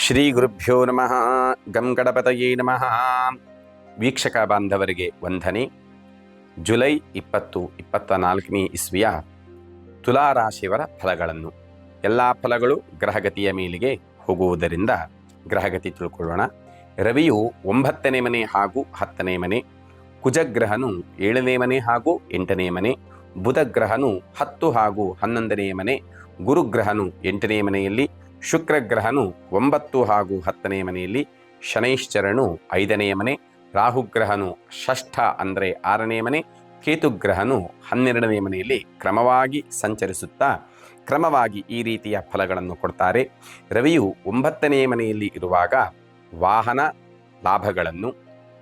ಶ್ರೀ ಗುರುಭ್ಯೋ ನಮಃ. ಗಂ ಗಣಪತಯೇ ನಮಃ. ವೀಕ್ಷಕ ಬಾಂಧವರಿಗೆ ವಂದನೆ. ಜುಲೈ 2024 ಇಸ್ವಿಯ ತುಲಾರಾಶಿಯವರ ಫಲಗಳನ್ನು, ಎಲ್ಲ ಫಲಗಳು ಗ್ರಹಗತಿಯ ಮೇಲಿಗೆ ಹೋಗುವುದರಿಂದ ಗ್ರಹಗತಿ ತಿಳ್ಕೊಳ್ಳೋಣ. ರವಿಯು 9ನೇ ಮನೆ ಹಾಗೂ 10ನೇ ಮನೆ, ಕುಜಗ್ರಹನು 7ನೇ ಮನೆ ಹಾಗೂ 8ನೇ ಮನೆ, ಬುಧಗ್ರಹನು 10 ಹಾಗೂ 11ನೇ ಮನೆ, ಗುರುಗ್ರಹನು 8ನೇ ಮನೆಯಲ್ಲಿ, ಶುಕ್ರಗ್ರಹನು 9 ಹಾಗೂ 10ನೇ ಮನೆಯಲ್ಲಿ, ಶನೈಶ್ಚರನು 5ನೇ ಮನೆ, ರಾಹುಗ್ರಹನು ಷಷ್ಠ ಅಂದರೆ 6ನೇ ಮನೆ, ಕೇತುಗ್ರಹನು 12ನೇ ಮನೆಯಲ್ಲಿ ಕ್ರಮವಾಗಿ ಸಂಚರಿಸುತ್ತಾ ಕ್ರಮವಾಗಿ ಈ ರೀತಿಯ ಫಲಗಳನ್ನು ಕೊಡ್ತಾರೆ. ರವಿಯು 9ನೇ ಮನೆಯಲ್ಲಿ ಇರುವಾಗ ವಾಹನ ಲಾಭಗಳನ್ನು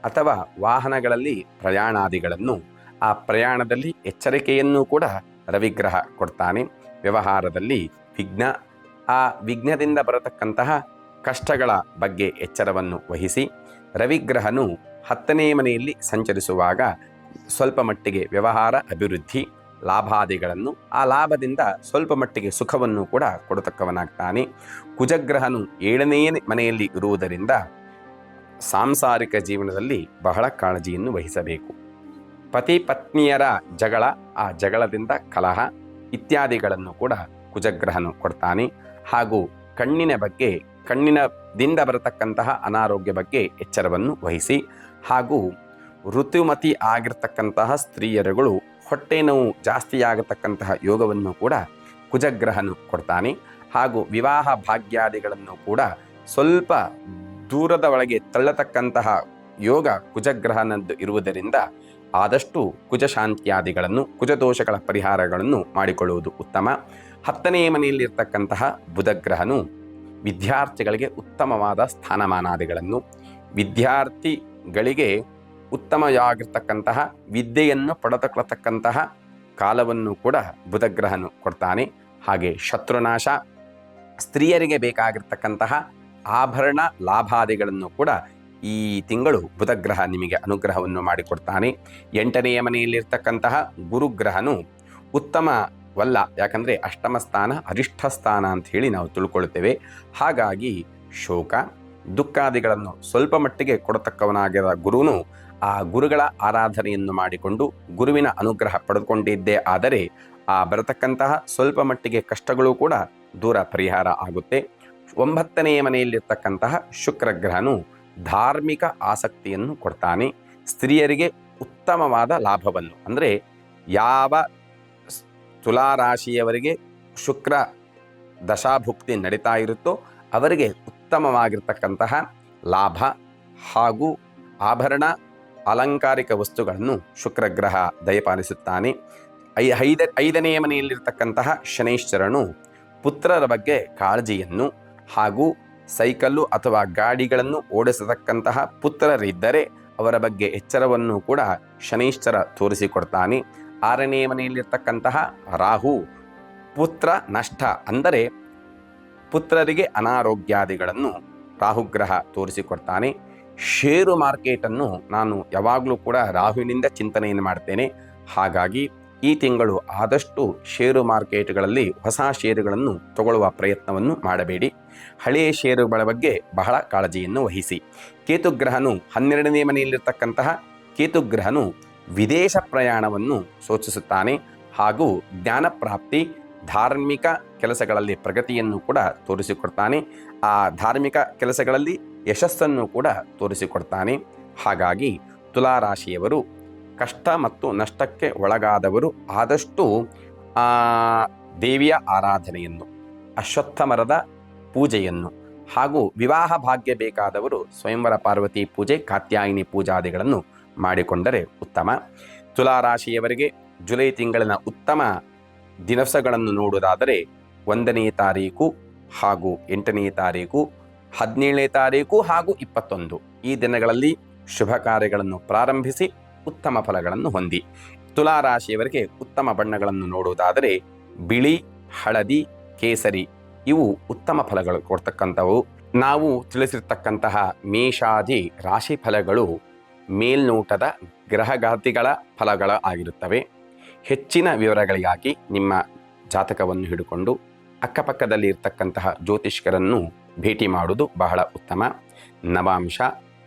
ಅಥವಾ ವಾಹನಗಳಲ್ಲಿ ಪ್ರಯಾಣಾದಿಗಳನ್ನು, ಆ ಪ್ರಯಾಣದಲ್ಲಿ ಎಚ್ಚರಿಕೆಯನ್ನು ಕೂಡ ರವಿಗ್ರಹ ಕೊಡ್ತಾನೆ. ವ್ಯವಹಾರದಲ್ಲಿ ವಿಘ್ನ, ಆ ವಿಘ್ನದಿಂದ ಬರತಕ್ಕಂತಹ ಕಷ್ಟಗಳ ಬಗ್ಗೆ ಎಚ್ಚರವನ್ನು ವಹಿಸಿ. ರವಿಗ್ರಹನು 10ನೇ ಮನೆಯಲ್ಲಿ ಸಂಚರಿಸುವಾಗ ಸ್ವಲ್ಪ ಮಟ್ಟಿಗೆ ವ್ಯವಹಾರ ಅಭಿವೃದ್ಧಿ, ಲಾಭಾದಿಗಳನ್ನು, ಆ ಲಾಭದಿಂದ ಸ್ವಲ್ಪ ಮಟ್ಟಿಗೆ ಸುಖವನ್ನು ಕೂಡ ಕೊಡತಕ್ಕವನಾಗ್ತಾನೆ. ಕುಜಗ್ರಹನು 7ನೇ ಮನೆಯಲ್ಲಿ ಇರುವುದರಿಂದ ಸಾಂಸಾರಿಕ ಜೀವನದಲ್ಲಿ ಬಹಳ ಕಾಳಜಿಯನ್ನು ವಹಿಸಬೇಕು. ಪತಿ ಪತ್ನಿಯರ ಜಗಳ, ಆ ಜಗಳದಿಂದ ಕಲಹ ಇತ್ಯಾದಿಗಳನ್ನು ಕೂಡ ಕುಜಗ್ರಹನು ಕೊಡ್ತಾನೆ. ಹಾಗೂ ಕಣ್ಣಿನ ಬಗ್ಗೆ, ಕಣ್ಣಿನದಿಂದ ಬರತಕ್ಕಂತಹ ಅನಾರೋಗ್ಯ ಬಗ್ಗೆ ಎಚ್ಚರವನ್ನು ವಹಿಸಿ. ಹಾಗೂ ಋತುಮತಿ ಆಗಿರ್ತಕ್ಕಂತಹ ಸ್ತ್ರೀಯರುಗಳು ಹೊಟ್ಟೆ ನೋವು ಜಾಸ್ತಿಯಾಗತಕ್ಕಂತಹ ಯೋಗವನ್ನು ಕೂಡ ಕುಜಗ್ರಹನು ಕೊಡ್ತಾನೆ. ಹಾಗೂ ವಿವಾಹ ಭಾಗ್ಯಾದಿಗಳನ್ನು ಕೂಡ ಸ್ವಲ್ಪ ದೂರದ ಒಳಗೆ ತಳ್ಳತಕ್ಕಂತಹ ಯೋಗ ಕುಜಗ್ರಹನದ್ದು ಇರುವುದರಿಂದ ಆದಷ್ಟು ಕುಜಶಾಂತ್ಯಾದಿಗಳನ್ನು, ಕುಜದೋಷಗಳ ಪರಿಹಾರಗಳನ್ನು ಮಾಡಿಕೊಳ್ಳುವುದು ಉತ್ತಮ. 10ನೇ ಮನೆಯಲ್ಲಿರ್ತಕ್ಕಂತಹ ಬುಧಗ್ರಹನು ವಿದ್ಯಾರ್ಥಿಗಳಿಗೆ ಉತ್ತಮವಾದ ಸ್ಥಾನಮಾನಾದಿಗಳನ್ನು, ವಿದ್ಯಾರ್ಥಿಗಳಿಗೆ ಉತ್ತಮವಾಗಿರ್ತಕ್ಕಂತಹ ವಿದ್ಯೆಯನ್ನು ಪಡೆದುಕೊಳ್ಳತಕ್ಕಂತಹ ಕಾಲವನ್ನು ಕೂಡ ಬುಧಗ್ರಹನು ಕೊಡ್ತಾನೆ. ಹಾಗೆ ಶತ್ರುನಾಶ, ಸ್ತ್ರೀಯರಿಗೆ ಬೇಕಾಗಿರ್ತಕ್ಕಂತಹ ಆಭರಣ ಲಾಭಾದಿಗಳನ್ನು ಕೂಡ ಈ ತಿಂಗಳು ಬುಧಗ್ರಹ ನಿಮಗೆ ಅನುಗ್ರಹವನ್ನು ಮಾಡಿಕೊಡ್ತಾನೆ. 8ನೇ ಮನೆಯಲ್ಲಿರ್ತಕ್ಕಂತಹ ಗುರುಗ್ರಹನು ಉತ್ತಮವಲ್ಲ, ಯಾಕಂದರೆ ಅಷ್ಟಮ ಸ್ಥಾನ ಅರಿಷ್ಠ ಸ್ಥಾನ ಅಂತ ಹೇಳಿ ನಾವು ತಿಳ್ಕೊಳ್ತೇವೆ. ಹಾಗಾಗಿ ಶೋಕ ದುಃಖಾದಿಗಳನ್ನು ಸ್ವಲ್ಪ ಮಟ್ಟಿಗೆ ಕೊಡತಕ್ಕವನಾಗಿರುವ ಗುರುನು ಆ ಗುರುಗಳ ಆರಾಧನೆಯನ್ನು ಮಾಡಿಕೊಂಡು ಗುರುವಿನ ಅನುಗ್ರಹ ಪಡೆದುಕೊಂಡಿದ್ದೇ ಆದರೆ ಆ ಬರತಕ್ಕಂತಹ ಸ್ವಲ್ಪ ಮಟ್ಟಿಗೆ ಕಷ್ಟಗಳು ಕೂಡ ದೂರ ಪರಿಹಾರ ಆಗುತ್ತೆ. 9ನೇ ಮನೆಯಲ್ಲಿರ್ತಕ್ಕಂತಹ ಶುಕ್ರಗ್ರಹನು ಧಾರ್ಮಿಕ ಆಸಕ್ತಿಯನ್ನು ಕೊಡ್ತಾನೆ. ಸ್ತ್ರೀಯರಿಗೆ ಉತ್ತಮವಾದ ಲಾಭವನ್ನು, ಅಂದರೆ ಯಾವ ತುಲಾರಾಶಿಯವರಿಗೆ ಶುಕ್ರ ದಶಾಭುಕ್ತಿ ನಡೀತಾ ಇರುತ್ತೋ ಅವರಿಗೆ ಉತ್ತಮವಾಗಿರ್ತಕ್ಕಂತಹ ಲಾಭ ಹಾಗೂ ಆಭರಣ ಅಲಂಕಾರಿಕ ವಸ್ತುಗಳನ್ನು ಶುಕ್ರಗ್ರಹ ದಯಪಾಲಿಸುತ್ತಾನೆ. 5ನೇ ಮನೆಯಲ್ಲಿರ್ತಕ್ಕಂತಹ ಶನೈಶ್ಚರನು ಪುತ್ರರ ಬಗ್ಗೆ ಕಾಳಜಿಯನ್ನು ಹಾಗೂ ಸೈಕಲ್ಲು ಅಥವಾ ಗಾಡಿಗಳನ್ನು ಓಡಿಸತಕ್ಕಂತಹ ಪುತ್ರರಿದ್ದರೆ ಅವರ ಬಗ್ಗೆ ಎಚ್ಚರವನ್ನು ಕೂಡ ಶನೈಶ್ಚರ ತೋರಿಸಿಕೊಡ್ತಾನೆ. 6ನೇ ಮನೆಯಲ್ಲಿರ್ತಕ್ಕಂತಹ ರಾಹು ಪುತ್ರ ನಷ್ಟ, ಅಂದರೆ ಪುತ್ರರಿಗೆ ಅನಾರೋಗ್ಯಾದಿಗಳನ್ನು ರಾಹುಗ್ರಹ ತೋರಿಸಿಕೊಡ್ತಾನೆ. ಷೇರು ಮಾರ್ಕೆಟನ್ನು ನಾನು ಯಾವಾಗಲೂ ಕೂಡ ರಾಹುವಿನಿಂದ ಚಿಂತನೆಯನ್ನು ಮಾಡ್ತೇನೆ. ಹಾಗಾಗಿ ಈ ತಿಂಗಳು ಆದಷ್ಟು ಷೇರು ಮಾರ್ಕೆಟ್ಗಳಲ್ಲಿ ಹೊಸ ಷೇರುಗಳನ್ನು ತಗೊಳ್ಳುವ ಪ್ರಯತ್ನವನ್ನು ಮಾಡಬೇಡಿ. ಹಳೆಯ ಷೇರುಗಳ ಬಗ್ಗೆ ಬಹಳ ಕಾಳಜಿಯನ್ನು ವಹಿಸಿ. ಕೇತುಗ್ರಹನು 12ನೇ ಮನೆಯಲ್ಲಿರ್ತಕ್ಕಂತಹ ಕೇತುಗ್ರಹನು ವಿದೇಶ ಪ್ರಯಾಣವನ್ನು ಸೂಚಿಸುತ್ತಾನೆ. ಹಾಗೂ ಜ್ಞಾನ ಪ್ರಾಪ್ತಿ, ಧಾರ್ಮಿಕ ಕೆಲಸಗಳಲ್ಲಿ ಪ್ರಗತಿಯನ್ನು ಕೂಡ ತೋರಿಸಿಕೊಡ್ತಾನೆ. ಆ ಧಾರ್ಮಿಕ ಕೆಲಸಗಳಲ್ಲಿ ಯಶಸ್ಸನ್ನು ಕೂಡ ತೋರಿಸಿಕೊಡ್ತಾನೆ. ಹಾಗಾಗಿ ತುಲಾರಾಶಿಯವರು ಕಷ್ಟ ಮತ್ತು ನಷ್ಟಕ್ಕೆ ಒಳಗಾದವರು ಆದಷ್ಟು ದೇವಿಯ ಆರಾಧನೆಯನ್ನು, ಅಶ್ವತ್ಥ ಮರದ ಪೂಜೆಯನ್ನು, ಹಾಗೂ ವಿವಾಹ ಭಾಗ್ಯ ಬೇಕಾದವರು ಸ್ವಯಂವರ ಪಾರ್ವತಿ ಪೂಜೆ, ಕಾತ್ಯಾಯಿನಿ ಪೂಜಾದಿಗಳನ್ನು ಮಾಡಿಕೊಂಡರೆ ಉತ್ತಮ. ತುಲಾರಾಶಿಯವರಿಗೆ ಜುಲೈ ತಿಂಗಳಿನ ಉತ್ತಮ ದಿವಸಗಳನ್ನು ನೋಡುವುದಾದರೆ 1ನೇ ತಾರೀಕು ಹಾಗೂ 8ನೇ ತಾರೀಕು, 17ನೇ ತಾರೀಕು ಹಾಗೂ 21 ಈ ದಿನಗಳಲ್ಲಿ ಶುಭ ಕಾರ್ಯಗಳನ್ನು ಪ್ರಾರಂಭಿಸಿ ಉತ್ತಮ ಫಲಗಳನ್ನು ಹೊಂದಿ. ತುಲಾರಾಶಿಯವರಿಗೆ ಉತ್ತಮ ಬಣ್ಣಗಳನ್ನು ನೋಡುವುದಾದರೆ ಬಿಳಿ, ಹಳದಿ, ಕೇಸರಿ ಇವು ಉತ್ತಮ ಫಲಗಳು ಕೊಡ್ತಕ್ಕಂಥವು. ನಾವು ತಿಳಿಸಿರ್ತಕ್ಕಂತಹ ಮೇಷಾದಿ ರಾಶಿ ಫಲಗಳು ಮೇಲ್ನೋಟದ ಗ್ರಹಗತಿಗಳ ಫಲಗಳ ಆಗಿರುತ್ತವೆ. ಹೆಚ್ಚಿನ ವಿವರಗಳಿಗಾಗಿ ನಿಮ್ಮ ಜಾತಕವನ್ನು ಹಿಡಿಕೊಂಡು ಅಕ್ಕಪಕ್ಕದಲ್ಲಿ ಇರ್ತಕ್ಕಂತಹ ಜ್ಯೋತಿಷ್ಕರನ್ನು ಭೇಟಿ ಮಾಡುವುದು ಬಹಳ ಉತ್ತಮ. ನವಾಂಶ,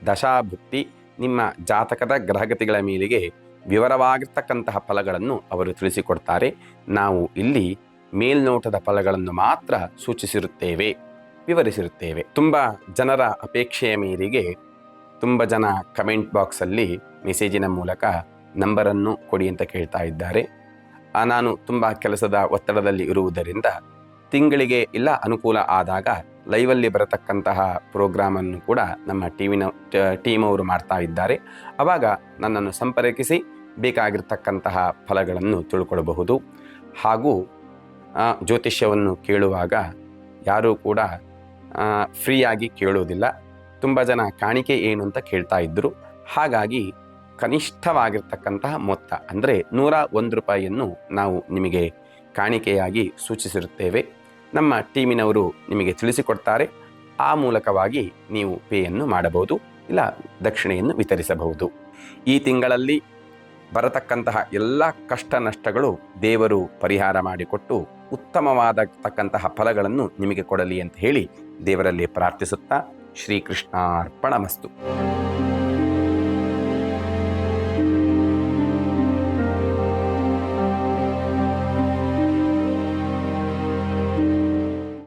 ದಶಾಭುಕ್ತಿ, ನಿಮ್ಮ ಜಾತಕದ ಗ್ರಹಗತಿಗಳ ಮೇಲೆಗೆ ವಿವರವಾಗಿರ್ತಕ್ಕಂತಹ ಫಲಗಳನ್ನು ಅವರು ತಿಳಿಸಿಕೊಡ್ತಾರೆ. ನಾವು ಇಲ್ಲಿ ಮೇಲ್ನೋಟದ ಫಲಗಳನ್ನು ಮಾತ್ರ ಸೂಚಿಸಿರುತ್ತೇವೆ, ವಿವರಿಸಿರುತ್ತೇವೆ. ತುಂಬ ಜನರ ಅಪೇಕ್ಷೆಯ ಮೇರೆಗೆ ತುಂಬ ಜನ ಕಮೆಂಟ್ ಬಾಕ್ಸಲ್ಲಿ ಮೆಸೇಜಿನ ಮೂಲಕ ನಂಬರನ್ನು ಕೊಡಿ ಅಂತ ಕೇಳ್ತಾ ಇದ್ದಾರೆ. ನಾನು ತುಂಬ ಕೆಲಸದ ಒತ್ತಡದಲ್ಲಿ ಇರುವುದರಿಂದ ತಿಂಗಳಿಗೆ ಇಲ್ಲ ಅನುಕೂಲ ಆದಾಗ ಲೈವಲ್ಲಿ ಬರತಕ್ಕಂತಹ ಪ್ರೋಗ್ರಾಮನ್ನು ಕೂಡ ನಮ್ಮ ಟೀಮ್ ಅವರು ಮಾಡ್ತಾ ಇದ್ದಾರೆ. ಆವಾಗ ನನ್ನನ್ನು ಸಂಪರ್ಕಿಸಿ ಬೇಕಾಗಿರ್ತಕ್ಕಂತಹ ಫಲಗಳನ್ನು ತಿಳ್ಕೊಳ್ಬಹುದು. ಹಾಗೂ ಜ್ಯೋತಿಷ್ಯವನ್ನು ಕೇಳುವಾಗ ಯಾರೂ ಕೂಡ ಫ್ರೀಯಾಗಿ ಕೇಳುವುದಿಲ್ಲ. ತುಂಬ ಜನ ಕಾಣಿಕೆ ಏನು ಅಂತ ಕೇಳ್ತಾ ಇದ್ದರು. ಹಾಗಾಗಿ ಕನಿಷ್ಠವಾಗಿರ್ತಕ್ಕಂತಹ ಮೊತ್ತ ಅಂದರೆ 101 ರೂಪಾಯಿಯನ್ನು ನಾವು ನಿಮಗೆ ಕಾಣಿಕೆಯಾಗಿ ಸೂಚಿಸಿರುತ್ತೇವೆ. ನಮ್ಮ ಟೀಮಿನವರು ನಿಮಗೆ ತಿಳಿಸಿಕೊಡ್ತಾರೆ. ಆ ಮೂಲಕವಾಗಿ ನೀವು ಪೇಯನ್ನು ಮಾಡಬಹುದು, ಇಲ್ಲ ದಕ್ಷಿಣೆಯನ್ನು ವಿತರಿಸಬಹುದು. ಈ ತಿಂಗಳಲ್ಲಿ ಬರತಕ್ಕಂತಹ ಎಲ್ಲ ಕಷ್ಟ ನಷ್ಟಗಳು ದೇವರು ಪರಿಹಾರ ಮಾಡಿಕೊಟ್ಟು ಉತ್ತಮವಾದತಕ್ಕಂತಹ ಫಲಗಳನ್ನು ನಿಮಗೆ ಕೊಡಲಿ ಅಂತ ಹೇಳಿ ದೇವರಲ್ಲಿ ಪ್ರಾರ್ಥಿಸುತ್ತಾ ಶ್ರೀಕೃಷ್ಣಾರ್ಪಣಮಸ್ತು.